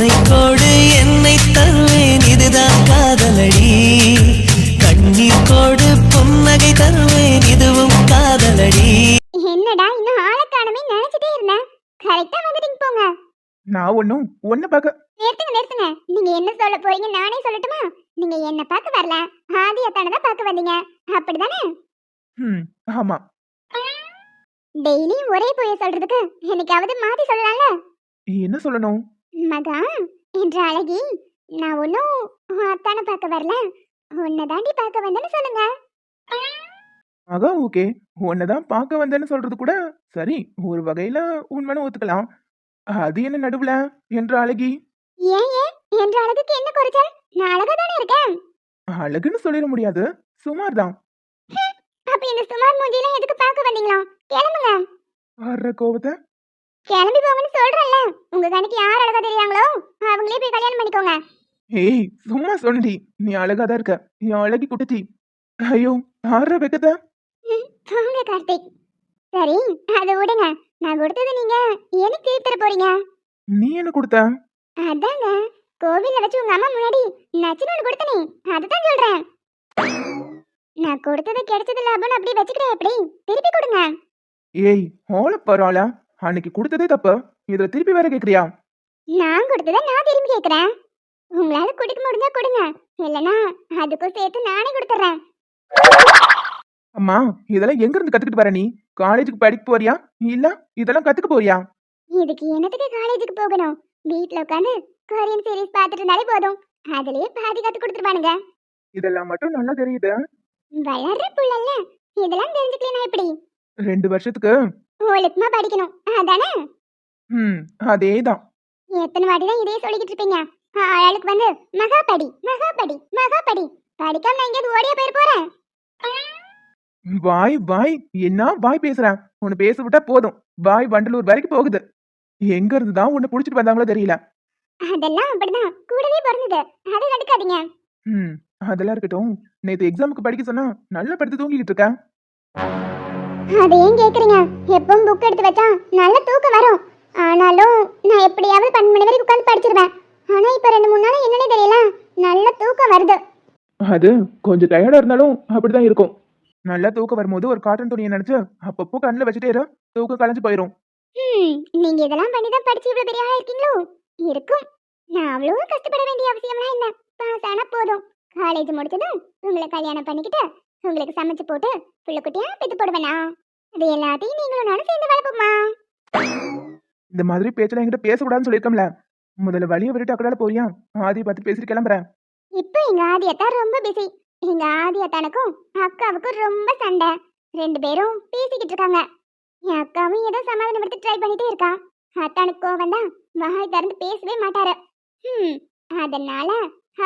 உன்னை கோடு என்னை தருவேன் இதுதான் காதலடி. கண்ணீர் கோடு புன்னகை தருவேன் இதுவும் காதலடி. என்னடா இன்னும் ஆளக்கானமே நினைச்சிட்டே இருந்தேன். கரெக்டா வந்துட்டீங்க போங்க. நான் ஒன்னும் ஒன்னு பார்க்க. நிறுத்துங்க. நீங்க என்ன சொல்ல போறீங்க நானே சொல்லட்டுமா? நீங்க என்ன பார்க்க வரல, ஆதியத்தான தான் பார்க்க வந்தீங்க, அப்படிதானே? ஆமா. டெய்லி ஒரே போய சொல்றதுக்கு என்னைக்காவது மாத்தி சொல்லலாம்ல? என்ன சொல்லணும்? மகா என்ற அழகி, நான் ஒன்னும் அத்தான பார்க்க வரல, உன்னை தாண்டி பார்க்க வந்தேன்னு சொல்லுங்க. மகா ஓகே, உன்னதான் பார்க்க வந்தேன்னு சொல்றது கூட சரி, ஒரு வகையில உண்மைன்னு ஒத்துக்கலாம். அது என்ன நடுவுல என்ற அழகி? ஏன் என்ற அழகுக்கு என்ன குறைச்சல்? நான் அழகா தானே இருக்கேன். அழகுன்னு சொல்லிட முடியாது, சுமார் தான். அப்ப இந்த சுமார் மூஞ்சில எதுக்கு பார்க்க வந்தீங்களா? கிளம்புங்க. ஆற கோவத்தை கிளம்பி போங்கன்னு சொல்றேன்ல. உங்க கணக்கு யார் அழகா தெரியாங்களோ அவங்களே போய் கல்யாணம் பண்ணிக்கோங்க. ஏய் சும்மா சொன்னடி, நீ அழகாதான் இருக்க, நீ அழகி குட்டச்சி. ஐயோ ஆற வைக்கத்த. போங்க கார்த்திக். சரி அதை விடுங்க. நான் கொடுத்தது நீங்க எனக்கு திருப்பி தர போறீங்க. நீ என்ன கொடுத்த? அதாங்க கோவில்ல வச்சு உங்க அம்மா முன்னாடி நச்சுன்னு ஒன்று கொடுத்தனே, அதுதான் சொல்றேன். நான் கொடுத்தது கிடைச்சது லாபம்னு அப்படி வச்சுக்கிறேன், எப்படி திருப்பி கொடுங்க. ஏய் ஹோல பரவாயில்ல, அன்னைக்கு கொடுத்ததே தப்பு, இதுல திருப்பி வேற கேக்குறியா? நான் கொடுத்ததை நான் திரும்பி கேட்கிறேன். உங்களால கொடுக்க முடிஞ்சா கொடுங்க, இல்லைன்னா அதுக்கும் சேர்த்து நானே கொடுத்துட்றேன். அம்மா இதெல்லாம் எங்க இருந்து கத்துக்கிட்டு வர? நீ காலேஜுக்கு படிக்க போறியா இல்ல இதெல்லாம் கத்துக்க போறியா? இதுக்கு என்னத்துக்கு காலேஜுக்கு போகணும்? வீட்ல உட்காந்து கொரியன் சீரிஸ் பார்த்துட்டு இருந்தாலே போதும், அதுலயே பாதி கத்து கொடுத்துருவானுங்க. இதெல்லாம் மட்டும் நல்லா தெரியுது. வளர்ற புள்ளல்ல, இதெல்லாம் தெரிஞ்சுக்கலாம் எப்படி? 2 வருஷத்துக்கு ஒழுக்கமா படிக்கணும், அதானே? அதேதான். எத்தனை வாட்டி தான் இதே சொல்லிக்கிட்டு இருப்பீங்க? ஆளுக்கு வந்து மகா படி மகா படி மகா படி, படிக்காம நான் எங்கேயாவது ஓடியா போயிட போறேன். வாய் வாய் என்ன வாய் பேசுறேன்? உன்னை பேச விட்டா போதும், வாய் வண்டலூர் வரைக்கும் போகுது. எங்க இருந்துதான் உன்னை புடிச்சிட்டு வந்தாங்களோ தெரியல. அதெல்லாம் அப்படிதான், கூடவே பிறந்தது, அதை கண்டுக்காதீங்க. அதெல்லாம் இருக்கட்டும், நேத்து எக்ஸாமுக்கு படிக்க சொன்னா நல்லா படுத்து தூங்கிட்டு இருக்க. அதை ஏன் கேக்குறீங்க? எப்பவும் புக் எடுத்து வச்சா நல்ல தூக்கம் வரும். ஆனாலும் நான் எப்படியாவது 12 மணி வரைக்கும் உட்காந்து படிச்சிருவேன். ஆனா இப்ப 2-3 நாளா என்னன்னே தெரியல, நல்ல தூக்கம் வருது. அது கொஞ்சம் டயர்டா இருந்தாலும் அப்படிதான் இருக்கும். நல்லா தூக்கம் வரும்போது ஒரு காட்டன் துணியை நினைச்சு அப்பப்போ கண்ணுல வச்சுட்டே இரு, தூக்கம் கலைஞ்சு போயிரும். நீங்க இதெல்லாம் பண்ணி தான் படிச்சு இவ்வளவு பெரிய ஆளா இருக்கீங்களோ? இருக்கும். நான் அவ்வளவு கஷ்டப்பட வேண்டிய அவசியம்லாம் என்ன, பாஸ் ஆனா போதும். காலேஜ் முடிச்சதும் உங்களை கல்யாணம் பண்ணிக்கிட்டு உங்களுக்கு சமைச்சு போட்டு புள்ள குட்டியா பெத்து போடுவேனா? அது எல்லாத்தையும் நீங்களும் நானும் சேர்ந்து வளர்ப்போமா? இந்த மாதிரி பேச்செல்லாம் என்கிட்ட பேசக்கூடாதுன்னு சொல்லியிருக்கோம்ல. முதல்ல வழியை விட்டுட்டு அக்கடால போறியா? ஆதியை பார்த்து பேசிட்டு கிளம்புறேன். இப்போ எங்க ஆதியத்தா ரொம்ப பிஸி. எங்க ஆதியத்தானுக்கும் அக்காவுக்கும் ரொம்ப சண்டை. 2 பேரும் பேசிக்கிட்டு இருக்காங்க. என் அக்காவும் ஏதோ சமாதானப்படுத்தி ட்ரை பண்ணிட்டே இருக்கா. அத்தானுக்கு கோவம் தான், வாய் திறந்து பேசவே மாட்டாரு. அதனால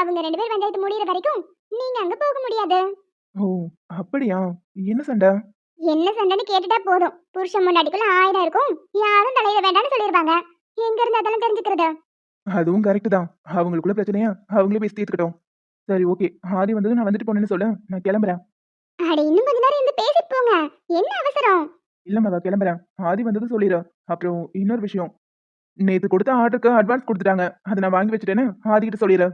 அவங்க 2 பேர் பஞ்சாயத்து முடியற வரைக்கும் நீங்க அங்க போக முடியாது. ஓ அப்படியா? என்ன சண்டை? என்ன சண்டைன்னு கேட்டுட்டா போதும், புருஷன் முன்னாடிக்குள்ள 1000 இருக்கும், யாரும் தலையிட வேண்டாம்னு சொல்லிருவாங்க. எங்க இருந்து அதெல்லாம் தெரிஞ்சுக்கிறது? அதுவும் கரெக்ட் தான், அவங்களுக்குள்ள பிரச்சனையா அவங்களே பேசி தீர்த்துக்கிட்டோம். சரி ஓகே, ஆதி வந்தது நான் வந்துட்டு போனேன்னு சொல்லு, நான் கிளம்புறேன். அட இன்னும் கொஞ்ச நேரம் இருந்து பேசிட்டு போங்க, என்ன அவசரம்? இல்ல மகா கிளம்புறேன், ஆதி வந்தது சொல்லிடு. அப்புறம் இன்னொரு விஷயம், நேத்து கொடுத்த ஆர்டருக்கு அட்வான்ஸ் கொடுத்துட்டாங்க, அதை நான் வாங்கி வச்சுட்டேன்னு ஆதி கிட்ட சொல்லிடு.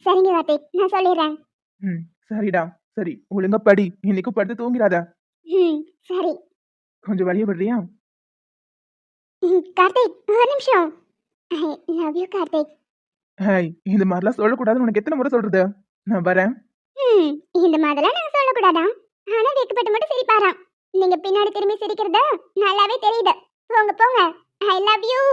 சரிங்க கார்த்திக், நான் சொல்லிடுறேன். சரிடா. சரி ஒழுங்கா படி, இன்னைக்கும் படுத்து தூங்கிடாத. சரி. கொஞ்சம் வழிய விடுறியா? கார்த்திக் ஒரு நிமிஷம். ஐ லவ் யூ கார்த்திக். ஹாய், இந்த மாதிரிலாம் சொல்லக்கூடாதுன்னு உனக்கு எத்தனை முறை சொல்றது? நான் வரேன். இந்த மாதிரிலாம் நாங்க சொல்லக்கூடாதா? ஆனா வெக்கப்பட்டு மட்டும் சிரிப்பாராம். நீங்க பின்னாடி திரும்பி சிரிக்கிறத நல்லாவே தெரியுது. போங்க போங்க. ஐ லவ் யூ.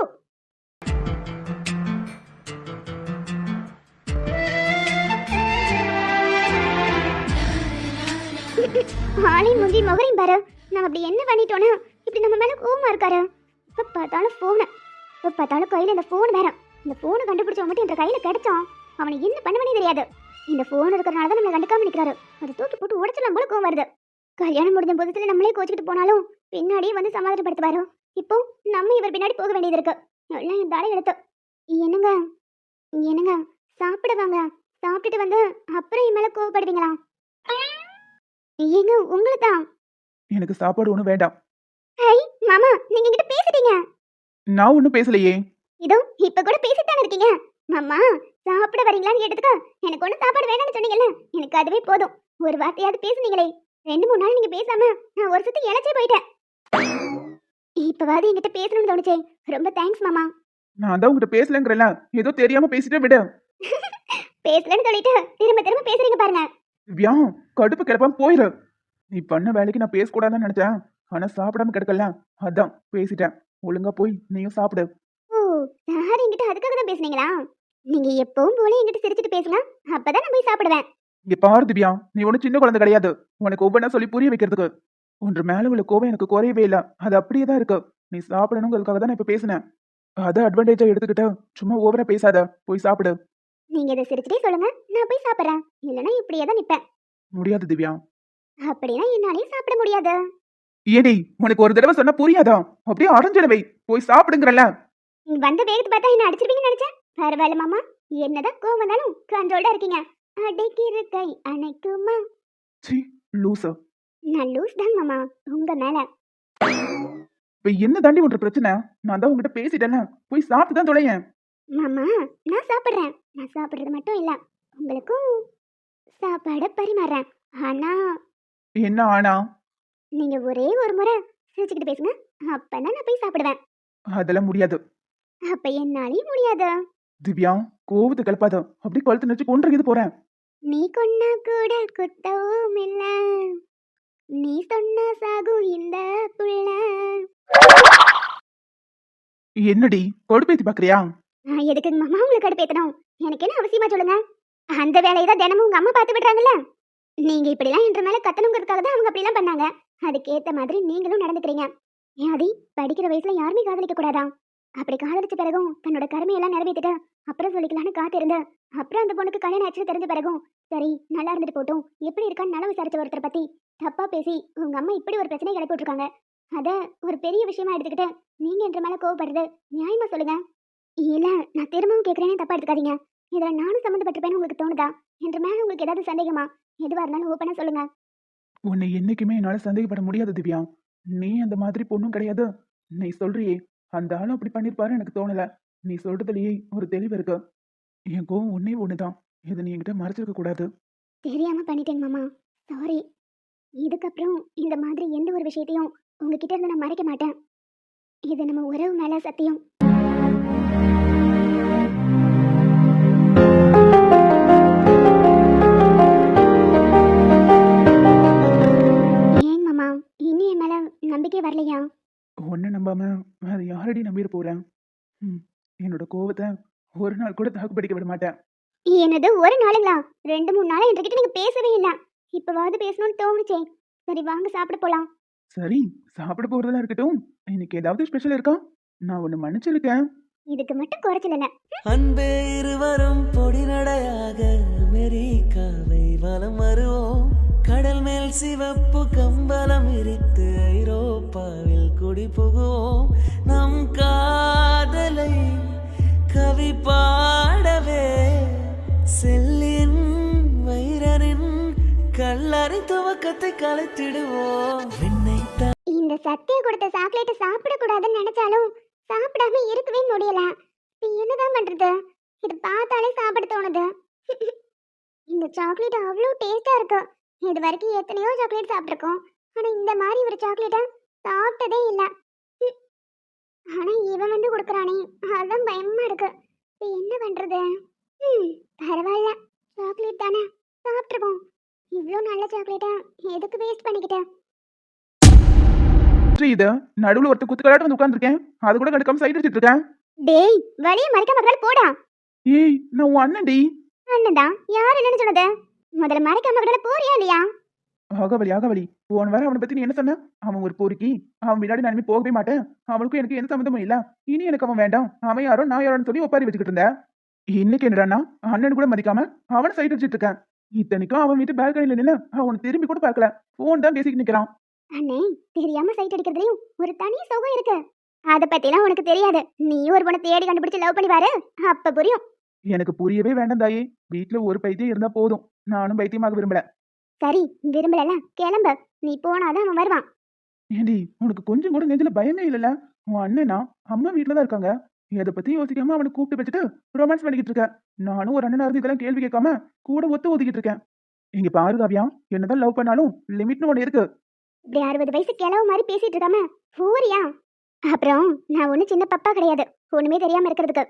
ஆளி முஞ்சி முகரையும் பாரு. நம்ம அப்படி என்ன பண்ணிட்டோன்னா இப்படி நம்ம மேல கோவமா இருக்காரு. இப்ப பார்த்தாலும் போன, இப்ப பார்த்தாலும் கையில இந்த போன் வேற. இந்த போனை கண்டுபிடிச்சவன் மட்டும் என்ற கையில கிடைச்சான், அவனை என்ன பண்ணுவனே தெரியாது. இந்த போன் இருக்கிறனால தான் நம்மளை கண்டுக்காம நிற்கிறாரு. அதை தூக்கி போட்டு உடைச்சலாம் போல கோவம் வருது. கல்யாணம் முடிஞ்ச புதுசுல நம்மளே கோச்சிக்கிட்டு போனாலும் பின்னாடியே வந்து சமாதானப்படுத்துவாரு. இப்போ நம்ம இவர் பின்னாடி போக வேண்டியது இருக்கு. எல்லாம் என் தலை எடுத்து. என்னங்க என்னங்க சாப்பிட வாங்க. சாப்பிட்டுட்டு வந்து அப்புறம் என் மேல கோவப்படுவீங்களா? ஏங்க உங்களுக்கு தான். எனக்கு சாப்பாடு ஒண்ணும் வேண்டாம். ஹை மாமா, நீங்க கிட்ட பேசிட்டீங்க. நான் ஒண்ணும் பேசலையே. இதோ இப்ப கூட பேசித்தானே இருக்கீங்க. மாமா சாப்பிட வரீங்களான்னு கேட்டதுக்கு எனக்கு ஒன்றும் சாப்பாடு வேணாம்னு சொன்னீங்கல்ல, எனக்கு அதுவே போதும். ஒரு வார்த்தையாவது பேசுனீங்களே. 2-3 நாள் நீங்க பேசாம நான் ஒரு சுத்தி இழைச்சே போயிட்டேன். இப்பவாது என்கிட்ட பேசணும்னு தோணுச்சே. ரொம்ப தேங்க்ஸ் மாமா. நான் தான் உங்ககிட்ட பேசலங்கிறல, ஏதோ தெரியாம பேசிட்டே விடு. பேசலன்னு சொல்லிட்டு திரும்ப திரும்ப பேசுறீங்க பாருங்க. திவ்யா, கடுப்பு கிளப்பாம போயிரு. நீ பண்ண வேலைக்கு நான் பேசக்கூடாதுன்னு நினைச்சேன். ஆனா சாப்பிடாம கிடக்கல, அதான் பேசிட்டேன். ஒழுங்கா போய் நீயும் சாப்பிடு. ஓ, சார் என்கிட்ட அதுக்காக தான் பேசுனீங்களா? நீங்க எப்பவும் போல என்கிட்ட சிரிச்சிட்டு பேசுங்க, அப்பதான் நான் போய் சாப்பிடுவேன். இங்க பாரு திவ்யா, நீ ஒன்னும் சின்ன குழந்தை கிடையாது. உனக்கு ஒவ்வொன்றா சொல்லி புரிய வைக்கிறதுக்கு. ஒன்று மேல உள்ள கோபம் எனக்கு குறையவே இல்லை, அது அப்படியே தான் இருக்கு. நீ சாப்பிடணுங்கிறதுக்காக தான் நான் இப்ப பேசினேன். அதை அட்வான்டேஜா எடுத்துக்கிட்ட சும்மா ஓவரா பேசாத, போய் சாப்பிடு. நீங்க இதை சிரிச்சிட்டே சொல்லுங்க, நான் போய் சாப்பிடுறேன். இல்லைன்னா இப்படியே தான் நிப்பேன். முடியாது திவ்யா. அப்படின்னா என்னாலையும் சாப்பிட முடியாது. ஏடி, உனக்கு ஒரு தடவை சொன்னா புரியாதா? அப்படியே அரைஞ்சிடவை, போய் சாப்பிடுங்கிறல. நீங்க வந்த வேகத்தை பார்த்தா என்ன அடிச்சிருவீங்கன்னு நினைச்சேன். பரவாயில்ல மாமா, என்னதான் கோவம் வந்தாலும் கண்ட்ரோல்டா இருக்கீங்க. அடைக்கிற கை அணைக்குமா? சி லூசு. நான் லூஸ் தான் மாமா, உங்க மேல. இப்ப என்ன தாண்டி ஒன்று பிரச்சனை? நான் தான் உங்ககிட்ட பேசிட்டேன்ல, போய் சாப்பிட்டு தான் தொலையேன். மாமா நான் சாப்பிடுறேன். நான் சாப்பிடுறது மட்டும் இல்ல, உங்களுக்கும் சாப்பாடு பரிமாறேன். ஆனா என்ன ஆனா? நீங்க ஒரே ஒரு முறை சிரிச்சுக்கிட்டு பேசுங்க, அப்பதான் நான் போய் சாப்பிடுவேன். அதெல்லாம் முடியாது. அப்ப என்னாலையும் முடியாது. திவ்யா, கோவத்தை கிளப்பாத, அப்படி கழுத்து நினைச்சு கொன்றது போறேன். நீ கொன்னா கூட குத்தவும் இல்ல, நீ சொன்ன சாகும் இந்த புள்ள. என்னடி கொடுப்பேத்தி பாக்குறியா? எதுக்கு மாமா உங்களுக்கு அடுப்பேத்தணும்? எனக்கு என்ன அவசியமா சொல்லுங்க. அந்த வேலையை தான் தினமும் உங்க அம்மா பார்த்து விடுறாங்கல்ல. நீங்க இப்படிலாம் என்ற மேல கத்தணுங்கிறதுக்காக தான் அவங்க அப்படிலாம் பண்ணாங்க. அதுக்கேத்த மாதிரி நீங்களும் நடந்துக்கிறீங்க. ஏன் அதி, படிக்கிற வயசுல யாருமே காதலிக்க கூடாதா? அப்படி காதலிச்ச பிறகும் தன்னோட கடமையெல்லாம் நிறைவேற்றிட்டு அப்புறம் சொல்லிக்கலான்னு காத்திருந்த, அப்புறம் அந்த பொண்ணுக்கு கல்யாணம் ஆச்சு தெரிஞ்ச பிறகும் சரி நல்லா இருந்துட்டு போட்டும், எப்படி இருக்கான்னு நல்லா விசாரிச்ச ஒருத்தரை பத்தி தப்பா பேசி உங்க அம்மா இப்படி ஒரு பிரச்சனை கிளப்பி விட்டுருக்காங்க. அத ஒரு பெரிய விஷயமா எடுத்துக்கிட்டு நீங்க என்ற மேல கோவப்படுறது நியாயமா சொல்லுங்க. இல்ல நான் திரும்பவும் கேட்கறேன்னு தப்பா எடுத்துக்காதீங்க. இதுல நானும் சம்மந்தப்பட்டிருப்பேன்னு உங்களுக்கு தோணுதா? என்ற மேல உங்களுக்கு ஏதாவது சந்தேகமா? எதுவா இருந்தாலும் ஓப்பனா சொல்லுங்க. உன்னை என்னைக்குமே என்னால சந்தேகப்பட முடியாது திவ்யா. நீ அந்த மாதிரி பொண்ணும் கிடையாது. நீ சொல்றியே, அந்த ஆளும் அப்படி பண்ணிருப்பாரு எனக்கு தோணல. நீ சொல்றதுலயே ஒரு தெளிவு இருக்கு. என் கோவம் ஒன்னே ஒண்ணுதான், இதை நீ என்கிட்ட மறைச்சிருக்க கூடாது. தெரியாம பண்ணிட்டேங்க மாமா, சாரி. இதுக்கப்புறம் இந்த மாதிரி எந்த ஒரு விஷயத்தையும் உங்ககிட்ட இருந்து நான் மறைக்க மாட்டேன். இது நம்ம உறவு மேல சத்தியம். ஏன் மாமா, இனி என் மேல நம்பிக்கை வரலையா? உன்னை நம்பாம வேற யாரடி நம்பிட போறேன்? என்னோட கோவத்தை ஒரு நாள் கூட தாக்குப்பிடிக்க விட மாட்டேன். என்னது ஒரு நாளுங்களா? 2-3 நாளா என்கிட்ட நீங்க பேசவே இல்ல. இப்பவாவது பேசணும்னு தோணுச்சே. சரி வாங்க சாப்பிட போலாம். சரி, சாப்பிட போறதெல்லாம் இருக்கட்டும். இன்னைக்கு ஏதாவது ஸ்பெஷல் இருக்கா? நான் ஒண்ணு மன்னிச்சிருக்கேன். இதுக்கு மட்டும் குறைச்சல இல்ல. அன்பே இருவரும் பொடி நடையாக அமெரிக்காவை வலம் வருவோம். கடல் மேல் சிவப்பு கம்பளம் விரித்து ஐரோப்பாவில் குடி புகுவோம். நம் காதலை கவி பாடவே செல்லின் வைரனின் கல்லறை துவக்கத்தை கலைத்திடுவோம். விண்ணை இந்த சத்திய கொடுத்த சாக்லேட் சாப்பிட கூடாதுன்னு நினைச்சாலும் சாப்பிடாம இருக்கவே முடியல. என்னதான் பண்றது? இது பார்த்தாலே சாப்பிட தோணுது. இந்த சாக்லேட் அவ்வளோ டேஸ்டா இருக்கு. இது வரைக்கும் எத்தனையோ சாக்லேட் சாப்பிட்ருக்கோம், ஆனா இந்த மாதிரி ஒரு சாக்லேட்டை சாப்பிட்டதே இல்லை. ஆனா இவன் வந்து கொடுக்குறானே, அதான் பயமா இருக்கு. என்ன பண்றது? பரவாயில்ல, சாக்லேட் தானே, சாப்பிட்ருவோம். இவ்வளோ நல்ல சாக்லேட்டை எதுக்கு வேஸ்ட் பண்ணிக்கிட்டேன்? இது நடுவுல ஒருத்த குத்துக்கலாட்டு வந்து உட்கார்ந்துருக்கேன், அது கூட கடுக்காம சைட் அடிச்சிட்டு இருக்கேன். டேய், வழிய மறைக்க மக்கள் போடா. ஏய், நான் உன் அண்ணன்டி. அண்ணன்தான்? யார் என்னன்னு சொன்னது? முதல்ல மறைக்க மக்கள் போறியா இல்லையா? ஆகவலி, போன வாரம் அவனை பத்தி நீ என்ன சொன்ன? அவன் ஒரு பொறுக்கி, அவன் முன்னாடி நான் இனிமே போகவே மாட்டேன், அவனுக்கும் எனக்கு எந்த சம்மந்தமும் இல்ல, இனி எனக்கு அவன் வேண்டாம், அவன் யாரோ நான் யாரோன்னு சொல்லி ஒப்பாரி வச்சுக்கிட்டு இருந்தேன். இன்னைக்கு என்னடான்னா அண்ணன் கூட மதிக்காம அவனை சைட் அடிச்சிட்டு இருக்கேன். இத்தனைக்கும் அவன் வீட்டு பால்கனில நின்னு அவனை திரும்பி கூட பார்க்கல, போன் தான் பேசிக்கிட்டு நிக்கிறான். அண்ணே, தெரியாம சைட் அடிக்கிறதுலயும் ஒரு தனி சுகம் இருக்கு. அத பத்திலாம் உனக்கு தெரியாது. நீ ஒரு பொண்ணை தேடி கண்டுபிடிச்சு லவ் பண்ணி பாரு, அப்ப புரியும். எனக்கு புரியவே வேண்டாம் தாயே, வீட்டுல ஒரு பைத்தியம் இருந்தா போதும், நானும் பைத்தியமாக விரும்பல. சரி, விரும்பல கிளம்ப, நீ போனாதான் அவன் வருவான். ஏண்டி, உனக்கு கொஞ்சம் கூட நெஞ்சில பயமே இல்லல? உன் அண்ணனா அம்மா வீட்டுலதான் இருக்காங்க, எதை பத்தி யோசிக்காம அவனை கூப்பிட்டு வச்சுட்டு ரொமான்ஸ் பண்ணிக்கிட்டு இருக்க. நானும் ஒரு அண்ணனா இருந்து இதெல்லாம் கேள்வி கேட்காம கூட ஒத்து ஒதுக்கிட்டு இருக்கேன். இங்க பாரு காவியா, என்னதான் லவ் பண்ணாலும் லிமிட்னு ஒண்ணு இருக்கு. இப்படி 60 வயசு கிழவு மாதிரி பேசிட்டு இருக்காம ஊரியா? அப்புறம் நான் ஒன்றும் சின்ன பப்பா கிடையாது, ஒண்ணுமே தெரியாம இருக்கிறதுக்கு.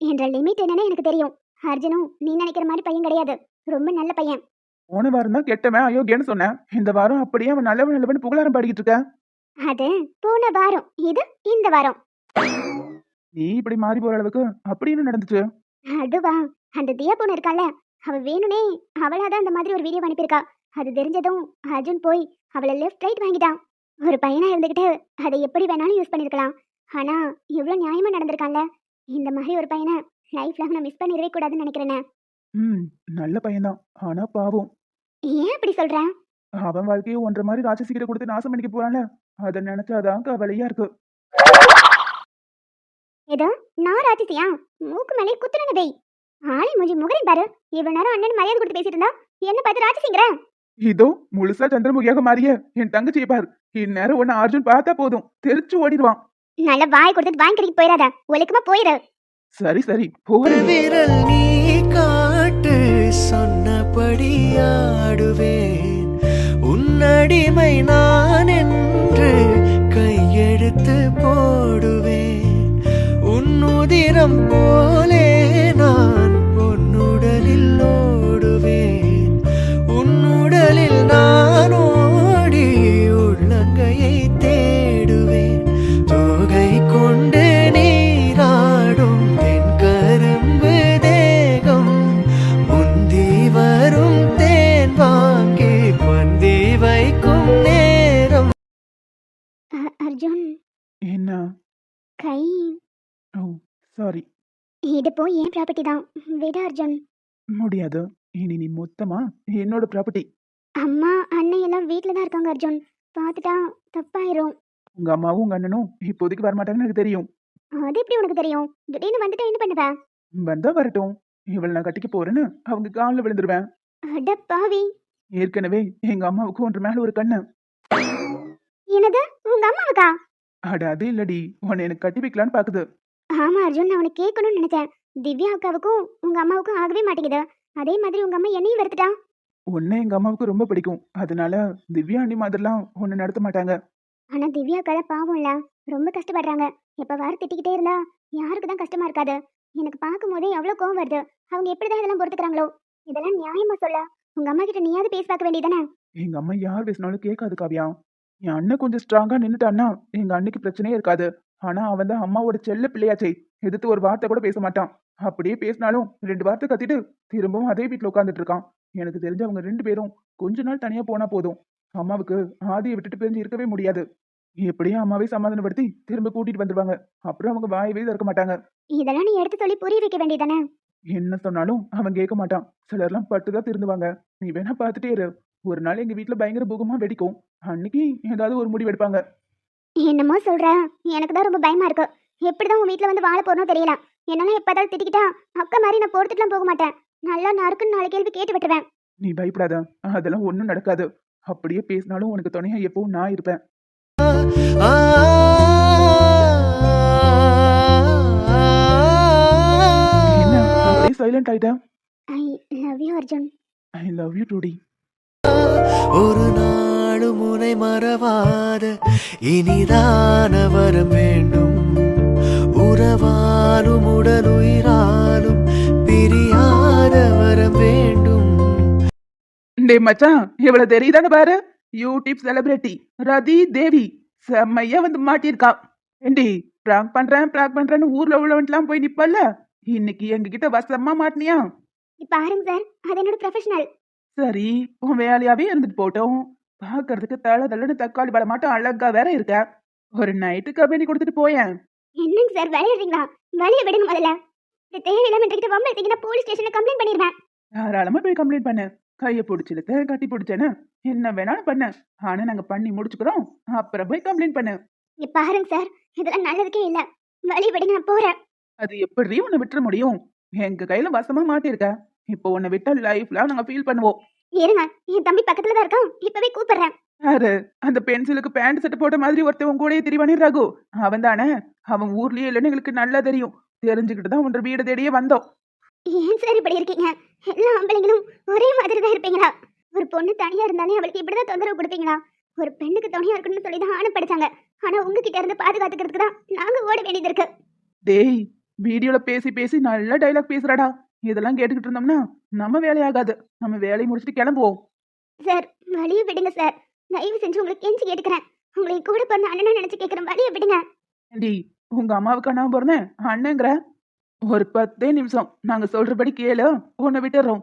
என்ற லிமிட் என்னன்னு எனக்கு தெரியும். அர்ஜுனும் நீ நினைக்கிற மாதிரி பையன் கிடையாது, ரொம்ப நல்ல பையன். போன வாரம் தான் கெட்டவன் அயோக்கியன்னு சொன்னேன். இந்த வாரம் அப்படியே அவன் நல்லவன் நல்லவன் புகழாரம் பாடிக்கிட்டு இருக்க. அது போன வாரம், இது இந்த வாரம். நீ இப்படி மாறி போற அளவுக்கு அப்படி என்ன நடந்துச்சு? அதுவா, அந்த தியா பொண்ணு இருக்கால, அவ வேணுனே அவளாதான் அந்த மாதிரி ஒரு வீடியோ அனுப்பியிருக்கா. அது தெரிஞ்சதும் அர்ஜுன் போய் அவளை லெஃப்ட் ரைட் வாங்கிட்டான். ஒரு பையனா இருந்துகிட்டு அதை எப்படி வேணாலும் யூஸ் பண்ணிருக்கலாம். ஆனா இவ்வளவு நியாயமா நடந்திருக்கான்ல. இந்த மாதிரி ஒரு பையனை லைஃப்ல நான் மிஸ் பண்ணிடவே கூடாதுன்னு நினைக்கிறேனே. நல்ல பையன்தான், ஆனா பாவம். ஏன் அப்படி சொல்ற? அவன் வாழ்க்கையை ஒன்றரை மாதிரி ராட்சசிக்கிட்ட கொடுத்து நாசம் பண்ணிக்க போறான்ல, அதை நினைச்சாதான் கவலையா இருக்கு. ஏதோ நான் ராட்சசியா? மூக்கு மேலே குத்துறன வை. ஆளை மூஞ்சி முகரையும் பாரு. இவ்வளவு நேரம் அண்ணன் மரியாதை கொடுத்து பேசிட்டு இருந்தா என்ன பார்த்து ராட்சசிங்கிற? இதோ முழுசா சந்திரமுகியாக மாறிய என் தங்கச்சியை பாரு. இந்நேரம் ஒன்னு அர்ஜுன் பார்த்தா போதும் தெரிச்சு ஓடிடுவான். நல்ல வாய் கொடுத்துட்டு வாங்கி கடைக்கு போயிடாத, ஒழுக்கமா போயிரு. சரி சரி போறேன். விரல் நீ காட்டு சொன்னபடி ஆடுவேன், உன்னடிமை நான் என்று கையெழுத்து போடுவேன். உன்னுதிரம் போலே நான் உன்னுடலில் ஓடுவேன், உன்னுடலில் நான் ஓடி உள்ளங்கையை தேடுவேன். தோகை கொண்டு நீராடும் தென் கரும்பு தேகம், முந்தி வரும் தேன் வாங்கி பந்தி வைக்கும் நேரம். அர்ஜுன், என்ன? கை ஓ சாரி. இது போய் ஏன் ப்ராப்பர்ட்டி தான், விட அர்ஜுன். முடியாது, இனி நீ மொத்தமா என்னோட ப்ராப்பர்ட்டி. அம்மா அண்ணன் எல்லாம் வீட்டில் தான் இருக்காங்க அர்ஜுன், பார்த்துட்டா தப்பாயிரும். உங்க அம்மாவும் உங்க அண்ணனும் இப்போதைக்கு வரமாட்டாங்கன்னு எனக்கு தெரியும். அது எப்படி உனக்கு தெரியும்? திடீர்னு வந்துட்டா என்ன பண்ணுவ? வந்தா வரட்டும், இவளை நான் கட்டிக்க போறேன்னு அவங்க காலில் விழுந்துருவேன். அட பாவி. ஏற்கனவே எங்க அம்மாவுக்கு ஒன்று மேல ஒரு கண்ணு. என்னது, உங்க அம்மாவுக்கா? அட அது இல்லடி, உன்னை எனக்கு கட்டி வைக்கலான்னு பாக்குது. ஆமா அர்ஜுன், நான் உனக்கு கேட்கணும்னு நினைச்சேன். திவ்யா அக்காவுக்கும் உங்க அம்மாவுக்கும் ஆகவே மாட்டேங்குது. அதே மாதிரி உங்க அம்மா என்னையும் வெறுத்துட்டா. உன்னை எங்க அம்மாவுக்கு ரொம்ப பிடிக்கும், அதனால திவ்யா அண்ணி மாதிரிலாம் ஒன்னு நடத்த மாட்டாங்க. ஆனா திவ்யா அக்கா தான் பாவம் இல்ல, ரொம்ப கஷ்டப்படுறாங்க. எப்ப வார திட்டிக்கிட்டே இருந்தா யாருக்கு தான் கஷ்டமா இருக்காது? எனக்கு பார்க்கும் போதே எவ்வளவு கோவம் வருது. அவங்க எப்படிதான் இதெல்லாம் பொறுத்துக்கிறாங்களோ? இதெல்லாம் நியாயமா சொல்ல, உங்க அம்மா கிட்ட நீயாவது பேசி பார்க்க வேண்டியதானே? எங்க அம்மா யார் பேசினாலும் கேட்காது காவியா. என் அண்ணன் கொஞ்சம் ஸ்ட்ராங்கா நின்னுட்டான்னா எங்க அன்னைக்கு பிரச்சனையே இருக்காது. ஆனா அவன் தான் அம்மாவோட செல்ல பிள்ளையாச்சே, எதிர்த்து ஒரு வார்த்தை கூட பேச மாட்டான். அப்படியே பேசினாலும் 2 வார்த்தை கத்திட்டு திரும்பவும் அதே வீட்டுல உட்காந்துட்டு இருக்கான். எனக்கு தெரிஞ்ச அவங்க 2 பேரும் கொஞ்ச நாள் தனியா போனா போதும். அம்மாவுக்கு ஆதியை விட்டுட்டு பிரிஞ்சு இருக்கவே முடியாது. எப்படியும் அம்மாவே சமாதானப்படுத்தி திரும்ப கூட்டிட்டு வந்துருவாங்க. அப்புறம் அவங்க வாயவே திறக்க மாட்டாங்க. இதெல்லாம் நீ எடுத்து சொல்லி புரிய வைக்க வேண்டியதானே? என்ன சொன்னாலும் அவன் கேட்க மாட்டான். சிலர்லாம் பட்டுதான் திருந்துவாங்க. நீ வேணா பார்த்துட்டே இரு. ஒரு நாள் எங்க வீட்டுல பயங்கர பூகமா வெடிக்கும். அன்னைக்கு ஏதாவது ஒரு முடிவு எடுப்பாங்க. என்னமோ சொல்ற, எனக்கு தான் ரொம்ப பயமா இருக்கு. எப்படிதான் உன் வீட்டுல வந்து வாழ போறனோ தெரியல. என்னெல்லாம் எப்பதான் திட்டிக்கிட்டா அக்கா மாதிரி நான் பொறுத்துட்டுலாம் போக மாட்டேன். நல்லா நறுக்குன்னு 4 கேள்வி கேட்டு விட்டுருவேன். நீ பயப்படாத, அதெல்லாம் ஒண்ணும் நடக்காது. அப்படியே பேசினாலும் உனக்கு துணையா எப்பவும் நான் இருப்பேன். என்ன அப்படியே சைலண்ட் ஆயிட்ட? I love you Arjun. I love you டுடி. ஒரு நாளும் உனை மறவாத இனிதான வரம் வேண்டும், உறவாலும் உடலுயிராலும் பிரியாத வரம் வேண்டும். டே மச்சான், இவ்வளவு தெரியுதானு பாரு. யூடியூப் செலிபிரிட்டி ரதி தேவி செம்மையா வந்து மாட்டியிருக்கா. ஏண்டி பிராங்க் பண்றேன்னு ஊர்ல உள்ளவன்லாம் போய் நிப்பல்ல, இன்னைக்கு எங்க கிட்ட வசமா மாட்டினியா? பாருங்க சார், அது என்னோட ப்ரொஃபஷனல். சரி, உன் வேலையாவே இருந்துட்டு போட்டோம். பாக்குறதுக்கு தலை தள்ளன்னு தக்காளி பழம் மாட்டம் அழகா வேற இருக்க. ஒரு நைட்டு கம்பெனி கொடுத்துட்டு போயேன். என்னங்க சார் விளையாடுறீங்களா? வழிய விடுங்க முதல்ல. இந்த தேவையில்லாம என்கிட்ட வம்பு எடுத்தீங்கன்னா போலீஸ் ஸ்டேஷன்ல கம்ப்ளைண்ட் பண்ணிடுவேன். தாராளமா போய் கம்ப்ளைண்ட் பண்ணு. கைய பிடிச்சிருத்த கட்டி பிடிச்சேன்னு என்ன வேணாலும் பண்ண. ஆனா நாங்க பண்ணி முடிச்சுக்கிறோம், அப்புறம் போய் கம்ப்ளைண்ட் பண்ணு. இங்க பாருங்க சார், இதெல்லாம் நல்லதுக்கே இல்ல. வழி விடுங்க, நான் போறேன். அது எப்படி உன்னை விட்டுற முடியும்? எங்க கையில வசமா மாட்டிருக்க. இப்போ உன்னை விட்டா லைஃப்ல நாங்க ஃபீல் பண்ணுவோம். இருங்க, என் தம்பி பக்கத்துல தான் இருக்கான், இப்பவே கூப்பிடுறேன். யாரு? அந்த பென்சிலுக்கு பேண்ட் செட் போட்ட மாதிரி ஒருத்தவன் கூடயே திரிவானே ரகு, அவன் தானே? அவன் ஊர்லயே இல்லைன்னு எங்களுக்கு நல்லா தெரியும். தெரிஞ்சுக்கிட்டு தான் உன்ற வீடு தேடியே வந்தோம். ஏன் சார் இப்படி இருக்கீங்க? எல்லா ஆம்பளைங்களும் ஒரே மாதிரி தான் இருப்பீங்களா? ஒரு பொண்ணு தனியா இருந்தாலே அவளுக்கு இப்படிதான் தொந்தரவு கொடுப்பீங்களா? ஒரு பெண்ணுக்கு துணையா இருக்கணும்னு சொல்லி தான் ஆணைப்படுத்தாங்க. ஆனா உங்ககிட்ட இருந்து பாதுகாத்துக்கிறதுக்கு தான் நாங்க ஓட வேண்டியது இருக்கு. டேய், வீடியோல பேசி பேசி நல்ல டைலாக் பேசுறடா. இதெல்லாம் கேட்டுக்கிட்டு இருந்தோம்னா நம்ம வேலையாகாது. நம்ம வேலையை முடிச்சுட்டு கிளம்புவோம். சார் வழிய விடுங்க சார். தயவு செஞ்சு உங்களுக்கு கெஞ்சி கேட்டுக்கிறேன். உங்களை கூட பிறந்த அண்ணனா நினைச்சு கேட்கிறேன், வழிய விடுங்க. ஏண்டி, உங்க அம்மாவுக்கு அண்ணா பிறந்தேன் அண்ணங்கிற? ஒரு 10 நிமிஷம் நாங்க சொல்றபடி கேளு, உன்னை விட்டுறோம்.